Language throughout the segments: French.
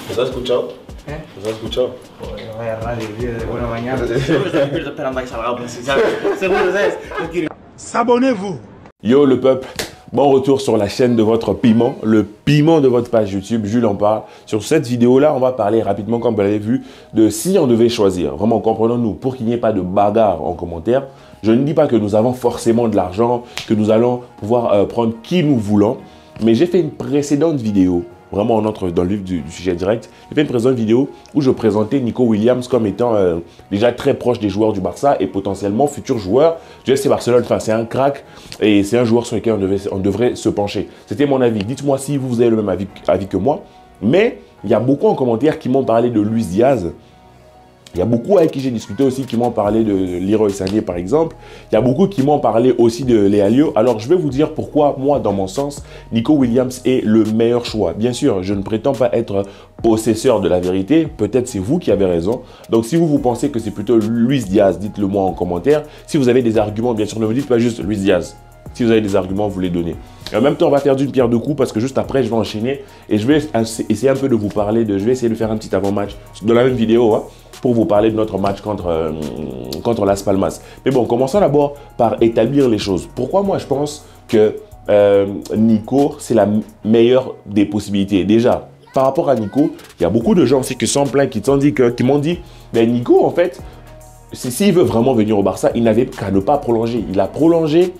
¿Nos has escuchado? ¿Nos has escuchado? Joder, vaya radio, tío, de buena mañana. Siempre estoy despierto esperando a que salga, pues, ¿sabes? Seguro, ¿sabes? No quiero. S'abonnez-vous. Yo le peuple, bon retour sur la chaîne de votre piment, le piment de votre page YouTube, Jules en parle. Sur cette vidéo-là, on va parler rapidement, comme vous l'avez vu, de si on devait choisir. Vraiment, comprenons-nous, pour qu'il n'y ait pas de bagarre en commentaire, je ne dis pas que nous avons forcément de l'argent, que nous allons pouvoir prendre qui nous voulons, mais j'ai fait une précédente vidéo. Vraiment, on entre dans le vif du sujet direct. J'ai fait une précédente vidéo où je présentais Nico Williams comme étant déjà très proche des joueurs du Barça et potentiellement futur joueur du FC Barcelone. Enfin, c'est un crack et c'est un joueur sur lequel on devrait se pencher. C'était mon avis. Dites-moi si vous avez le même avis que moi. Mais il y a beaucoup en commentaire qui m'ont parlé de Luis Diaz. Il y a beaucoup avec qui j'ai discuté aussi qui m'ont parlé de Leroy Sané par exemple. Il y a beaucoup qui m'ont parlé aussi de Léalio. Alors je vais vous dire pourquoi moi dans mon sens, Nico Williams est le meilleur choix. Bien sûr, je ne prétends pas être possesseur de la vérité. Peut-être c'est vous qui avez raison. Donc si vous pensez que c'est plutôt Luis Diaz, dites-le moi en commentaire. Si vous avez des arguments, bien sûr ne me dites pas juste Luis Diaz. Si vous avez des arguments, vous les donnez. Et en même temps, on va faire d'une pierre deux coups parce que juste après, je vais enchaîner et je vais essayer un peu de vous parler de... Je vais essayer de faire un petit avant-match de la même vidéo hein, pour vous parler de notre match contre Las Palmas. Mais bon, commençons d'abord par établir les choses. Pourquoi moi, je pense que Nico, c'est la meilleure des possibilités. Déjà, par rapport à Nico, il y a beaucoup de gens aussi qui sont pleins, qui m'ont dit, mais Nico, en fait, s'il veut vraiment venir au Barça, il n'avait qu'à ne pas prolonger. Il a prolongé.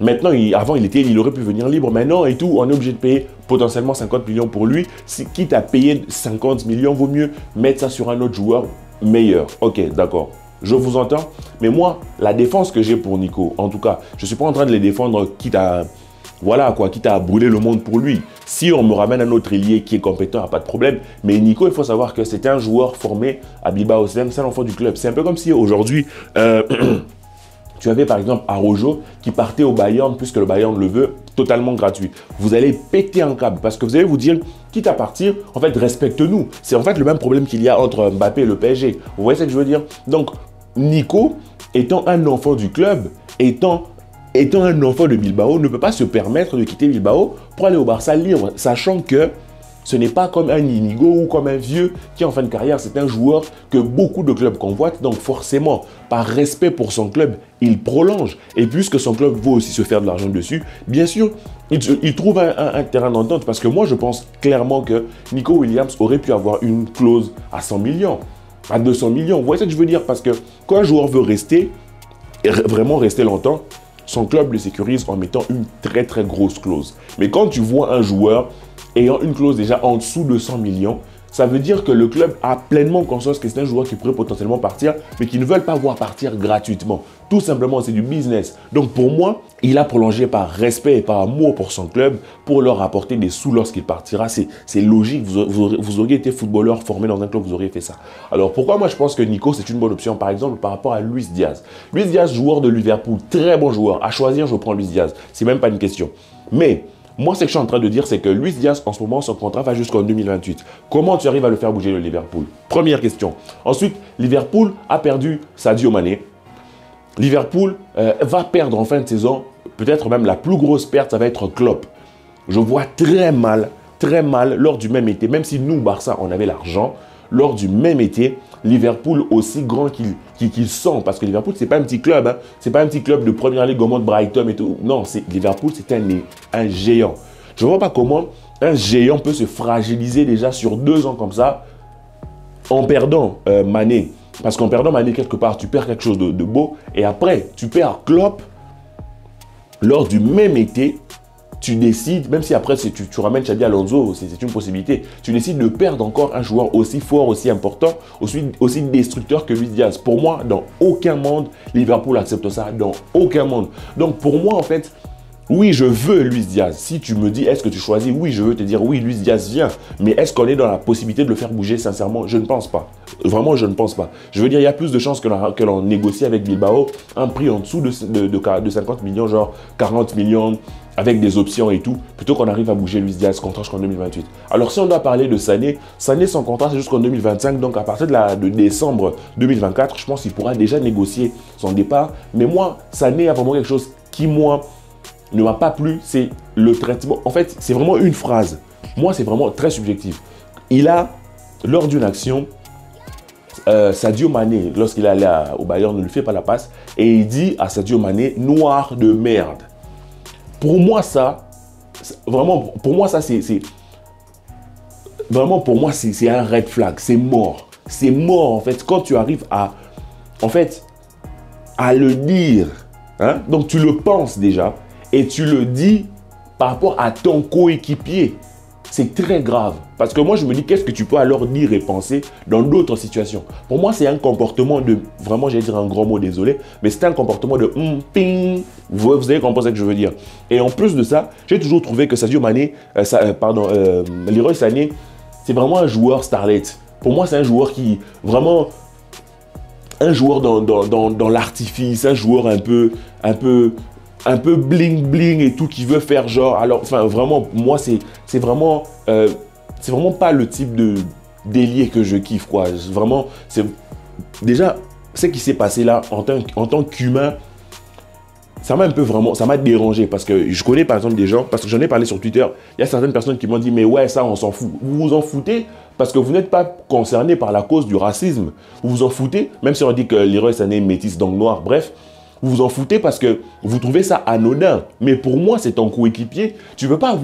Maintenant, avant, il aurait pu venir libre. Maintenant et tout, on est obligé de payer potentiellement 50 millions pour lui. Quitte à payer 50 millions, vaut mieux mettre ça sur un autre joueur meilleur. Ok, d'accord. Je vous entends. Mais moi, la défense que j'ai pour Nico, en tout cas, je ne suis pas en train de les défendre quitte à brûler le monde pour lui. Si on me ramène un autre ailier qui est compétent, pas de problème. Mais Nico, il faut savoir que c'est un joueur formé à Bilbao. C'est un enfant du club. C'est un peu comme si aujourd'hui... tu avais par exemple Araujo qui partait au Bayern puisque le Bayern le veut totalement gratuit. Vous allez péter un câble parce que vous allez vous dire, quitte à partir, en fait, respecte-nous. C'est en fait le même problème qu'il y a entre Mbappé et le PSG. Vous voyez ce que je veux dire? Donc, Nico, étant un enfant du club, étant un enfant de Bilbao, ne peut pas se permettre de quitter Bilbao pour aller au Barça libre, sachant que ce n'est pas comme un Inigo ou comme un vieux qui est en fin de carrière. C'est un joueur que beaucoup de clubs convoitent. Donc forcément, par respect pour son club, il prolonge. Et puisque son club veut aussi se faire de l'argent dessus, bien sûr, il trouve un terrain d'entente. Parce que moi, je pense clairement que Nico Williams aurait pu avoir une clause à 100 millions, à 200 millions. Vous voyez ce que je veux dire? Parce que quand un joueur veut rester, et vraiment rester longtemps, son club le sécurise en mettant une très très grosse clause. Mais quand tu vois un joueur ayant une clause déjà en dessous de 100 millions, ça veut dire que le club a pleinement conscience que c'est un joueur qui pourrait potentiellement partir, mais qui ne veulent pas voir partir gratuitement. Tout simplement, c'est du business. Donc pour moi, il a prolongé par respect et par amour pour son club, pour leur apporter des sous lorsqu'il partira. C'est logique, vous auriez été footballeur formé dans un club, vous auriez fait ça. Alors pourquoi moi je pense que Nico, c'est une bonne option, par exemple, par rapport à Luis Diaz. Luis Diaz, joueur de Liverpool, très bon joueur. À choisir, je prends Luis Diaz. C'est même pas une question. Mais... moi, ce que je suis en train de dire, c'est que Luis Diaz, en ce moment, son contrat va jusqu'en 2028. Comment tu arrives à le faire bouger le Liverpool? Première question. Ensuite, Liverpool a perdu Sadio Mané. Liverpool va perdre en fin de saison, peut-être même la plus grosse perte, ça va être Klopp. Je vois très mal, lors du même été, même si nous, Barça, on avait l'argent, lors du même été, Liverpool aussi grand qu'il sent, parce que Liverpool, c'est pas un petit club, hein. C'est pas un petit club de première ligue au monde Brighton et tout. Non, Liverpool, c'est un géant. Je ne vois pas comment un géant peut se fragiliser déjà sur 2 ans comme ça en perdant Mané. Parce qu'en perdant Mané, quelque part, tu perds quelque chose de beau. Et après, tu perds Klopp lors du même été. Tu décides, même si après tu ramènes Xabi Alonso, c'est une possibilité, tu décides de perdre encore un joueur aussi fort, aussi important, aussi destructeur que Luis Diaz. Pour moi, dans aucun monde, Liverpool accepte ça, dans aucun monde. Donc pour moi, en fait, Oui, je veux Luis Diaz. Si tu me dis, est-ce que tu choisis? Oui, je veux te dire, oui, Luis Diaz vient. Mais est-ce qu'on est dans la possibilité de le faire bouger? Sincèrement, je ne pense pas. Vraiment, je ne pense pas. Je veux dire, il y a plus de chances que l'on négocie avec Bilbao un prix en dessous de 50 millions, genre 40 millions, avec des options et tout, plutôt qu'on arrive à bouger Luis Diaz, contrat jusqu'en 2028. Alors, si on doit parler de Sané, son contrat, c'est jusqu'en 2025. Donc, à partir de décembre 2024, je pense qu'il pourra déjà négocier son départ. Mais moi, Sané a vraiment quelque chose qui, moi, ne m'a pas plu, c'est le traitement. En fait, c'est vraiment une phrase. Moi, c'est vraiment très subjectif. Il a, lors d'une action, Sadio Mané, lorsqu'il est allé au Bayern, ne lui fait pas la passe et il dit à Sadio Mané, noir de merde. Pour moi, ça, vraiment, pour moi, ça, c'est vraiment, pour moi, c'est un red flag. C'est mort. C'est mort, en fait, quand tu arrives à le dire. Hein? Donc, tu le penses déjà. Et tu le dis par rapport à ton coéquipier. C'est très grave. Parce que moi, je me dis, qu'est-ce que tu peux alors dire et penser dans d'autres situations? Pour moi, c'est un comportement de... Vraiment, j'allais dire un grand mot, désolé. Mais c'est un comportement de... ping. Vous avez compris ce que je veux dire. Et en plus de ça, j'ai toujours trouvé que Sadio Mané... Leroy Sané, c'est vraiment un joueur starlet. Pour moi, c'est un joueur qui... Vraiment... Un joueur dans l'artifice. Un joueur un peu bling bling et tout, qui veut faire genre, alors, enfin, vraiment, moi, c'est vraiment pas le type de d'ailier que je kiffe, quoi. Vraiment, c'est déjà, ce qui s'est passé là, en tant qu'humain, ça m'a dérangé, parce que je connais par exemple des gens, parce que j'en ai parlé sur Twitter, il y a certaines personnes qui m'ont dit, mais ouais, ça, on s'en fout. Vous vous en foutez parce que vous n'êtes pas concerné par la cause du racisme. Vous vous en foutez, même si on dit que Leroy Sané est métis, donc noir, bref. Vous vous en foutez parce que vous trouvez ça anodin. Mais pour moi, c'est ton coéquipier. Tu ne peux pas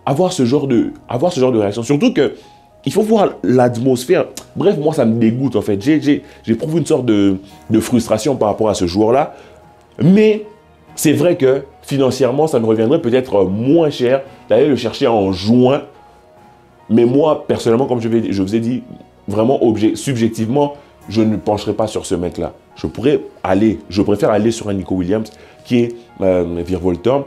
avoir ce genre de réaction. Surtout que il faut voir l'atmosphère. Bref, moi, ça me dégoûte en fait. J'éprouve une sorte de frustration par rapport à ce joueur-là. Mais c'est vrai que financièrement, ça me reviendrait peut-être moins cher d'aller le chercher en juin. Mais moi, personnellement, comme je vous ai dit, vraiment subjectivement, je ne pencherai pas sur ce mec-là. Je préfère aller sur un Nico Williams qui est virevoltant,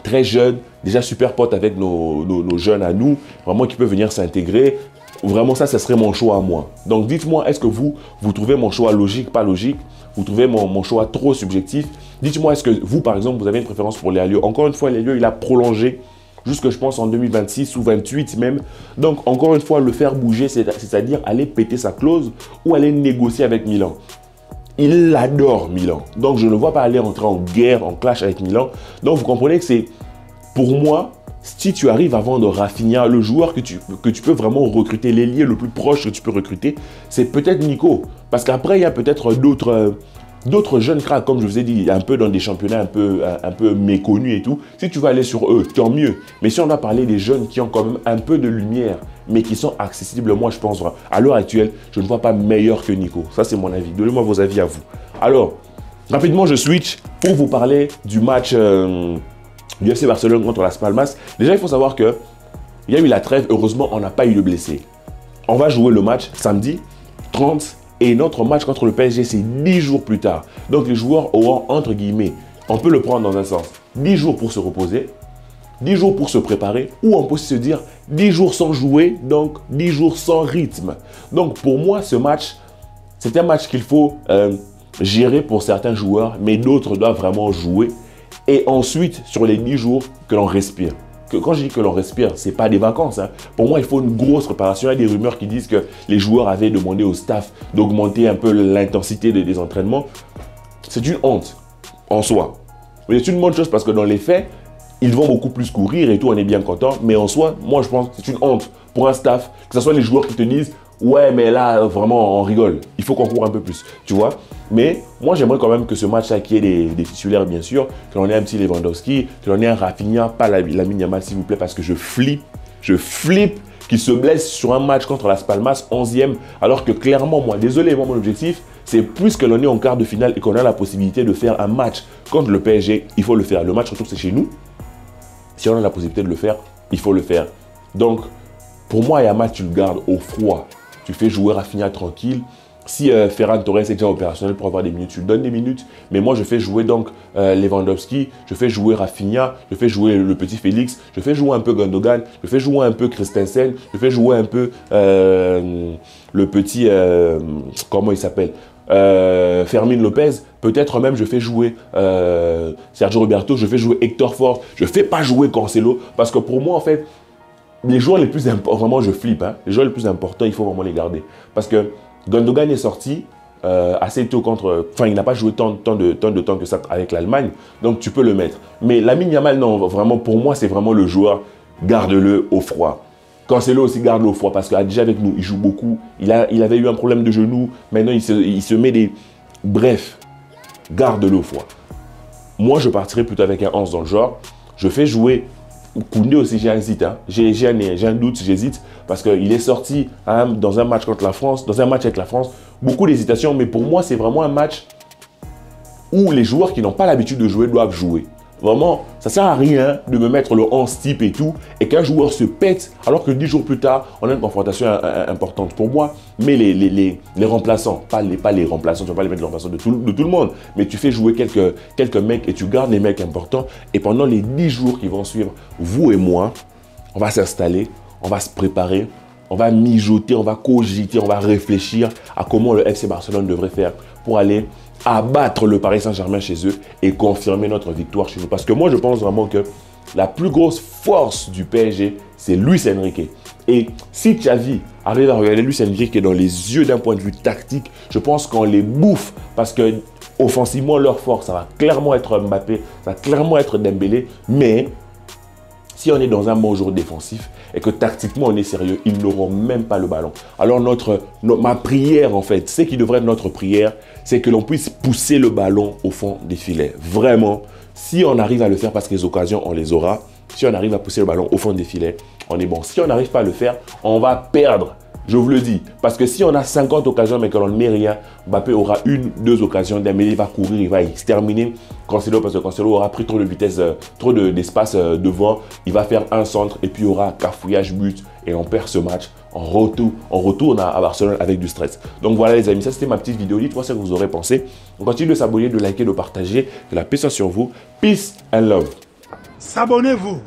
très jeune, déjà super pote avec nos jeunes à nous, vraiment qui peut venir s'intégrer. Vraiment, ça serait mon choix à moi. Donc, dites-moi, est-ce que vous trouvez mon choix logique, pas logique? Vous trouvez mon choix trop subjectif? Dites-moi, est-ce que vous, par exemple, vous avez une préférence pour Léa Lio? Encore une fois, Léa Lio, il a prolongé jusque, je pense, en 2026 ou 2028 même. Donc, encore une fois, le faire bouger, c'est-à-dire aller péter sa clause ou aller négocier avec Milan. Il adore Milan. Donc, je ne vois pas aller entrer en guerre, en clash avec Milan. Donc, vous comprenez que c'est, pour moi, si tu arrives à vendre Rafinha, le joueur que tu peux vraiment recruter, l'ailier le plus proche que tu peux recruter, c'est peut-être Nico. Parce qu'après, il y a peut-être d'autres jeunes cracks, comme je vous ai dit, un peu dans des championnats un peu méconnus et tout. Si tu vas aller sur eux, tant mieux. Mais si on a parlé des jeunes qui ont quand même un peu de lumière, mais qui sont accessibles, moi je pense, à l'heure actuelle, je ne vois pas meilleur que Nico. Ça, c'est mon avis. Donnez-moi vos avis à vous. Alors, rapidement, je switch pour vous parler du match du FC Barcelone contre Las Palmas. Déjà, il faut savoir qu'il y a eu la trêve. Heureusement, on n'a pas eu de blessés. On va jouer le match samedi 30. Et notre match contre le PSG, c'est 10 jours plus tard. Donc, les joueurs auront, entre guillemets, on peut le prendre dans un sens, 10 jours pour se reposer, 10 jours pour se préparer, ou on peut se dire 10 jours sans jouer, donc 10 jours sans rythme. Donc, pour moi, ce match, c'est un match qu'il faut gérer pour certains joueurs, mais d'autres doivent vraiment jouer. Et ensuite, sur les 10 jours, que l'on respire. Quand je dis que l'on respire, ce n'est pas des vacances. Hein. Pour moi, il faut une grosse préparation. Il y a des rumeurs qui disent que les joueurs avaient demandé au staff d'augmenter un peu l'intensité des entraînements. C'est une honte en soi. Mais c'est une bonne chose parce que dans les faits, ils vont beaucoup plus courir et tout, on est bien content. Mais en soi, moi, je pense que c'est une honte pour un staff, que ce soit les joueurs qui te disent « Ouais, mais là, vraiment, on rigole. Il faut qu'on court un peu plus. » Tu vois? Mais moi, j'aimerais quand même que ce match-là, qui ait des titulaires, bien sûr, que l'on ait un petit Lewandowski, que l'on ait un Rafinha, pas Lamine Yamal, s'il vous plaît, parce que je flippe qu'il se blesse sur un match contre Las Palmas, 11e, alors que clairement, moi, désolé, mon objectif, c'est plus que l'on est en quart de finale et qu'on a la possibilité de faire un match contre le PSG, il faut le faire. Le match retour, c'est chez nous. Si on a la possibilité de le faire, il faut le faire. Donc, pour moi, Yamal, tu le gardes au froid. Tu fais jouer Rafinha tranquille. Si Ferran Torres est déjà opérationnel pour avoir des minutes, tu lui donnes des minutes. Mais moi, je fais jouer donc Lewandowski, je fais jouer Rafinha, je fais jouer le petit Félix, je fais jouer un peu Gundogan, je fais jouer un peu Christensen, je fais jouer un peu le petit, comment il s'appelle, Fermin Lopez. Peut-être même je fais jouer Sergio Roberto, je fais jouer Hector Ford. Je ne fais pas jouer Cancelo parce que pour moi, en fait, les joueurs les plus importants, vraiment je flippe, hein, les joueurs les plus importants, il faut vraiment les garder. Parce que Gundogan est sorti assez tôt contre... Enfin, il n'a pas joué tant de temps que ça avec l'Allemagne, donc tu peux le mettre. Mais Lamine Yamal, non, vraiment, pour moi, c'est vraiment le joueur, garde-le au froid. Cancelo aussi garde-le au froid parce qu'il a déjà avec nous, il joue beaucoup. Il avait eu un problème de genou, maintenant il se met des... Bref, garde-le au froid. Moi, je partirais plutôt avec un 11 dans le genre. Je fais jouer... Koundé aussi, j'ai un hésite, hein. J'ai un doute, j'hésite, parce qu'il est sorti hein, dans un match contre la France, dans un match avec la France, beaucoup d'hésitation, mais pour moi, c'est vraiment un match où les joueurs qui n'ont pas l'habitude de jouer doivent jouer. Vraiment, ça ne sert à rien de me mettre le 11 type et tout, et qu'un joueur se pète, alors que 10 jours plus tard, on a une confrontation importante pour moi. Mais les remplaçants, pas les remplaçants, tu ne vas pas les mettre les remplaçants de tout le monde, mais tu fais jouer quelques mecs et tu gardes les mecs importants. Et pendant les 10 jours qui vont suivre, vous et moi, on va s'installer, on va se préparer, on va mijoter, on va cogiter, on va réfléchir à comment le FC Barcelone devrait faire pour aller abattre le Paris Saint-Germain chez eux et confirmer notre victoire chez nous. Parce que moi, je pense vraiment que la plus grosse force du PSG, c'est Luis Enrique. Et si Xavi arrive à regarder Luis Enrique dans les yeux d'un point de vue tactique, je pense qu'on les bouffe parce que offensivement, leur force, ça va clairement être Mbappé, ça va clairement être Dembélé, mais si on est dans un bon jour défensif et que tactiquement on est sérieux, ils n'auront même pas le ballon. Alors ma prière en fait, ce qui devrait être notre prière, c'est que l'on puisse pousser le ballon au fond des filets. Vraiment, si on arrive à le faire parce que les occasions, on les aura. Si on arrive à pousser le ballon au fond des filets, on est bon. Si on n'arrive pas à le faire, on va perdre. Je vous le dis. Parce que si on a 50 occasions mais que l'on ne met rien, Mbappé aura 1-2 occasions. Dembélé il va courir, il va exterminer Cancelo parce que Cancelo aura pris trop de vitesse, trop d'espace devant. Il va faire un centre et puis il y aura cafouillage, but et on perd ce match. On retourne à Barcelone avec du stress. Donc voilà les amis, ça c'était ma petite vidéo. Dites-moi ce que vous aurez pensé. On continue de s'abonner, de liker, de partager. Que la paix soit sur vous. Peace and love. S'abonnez-vous.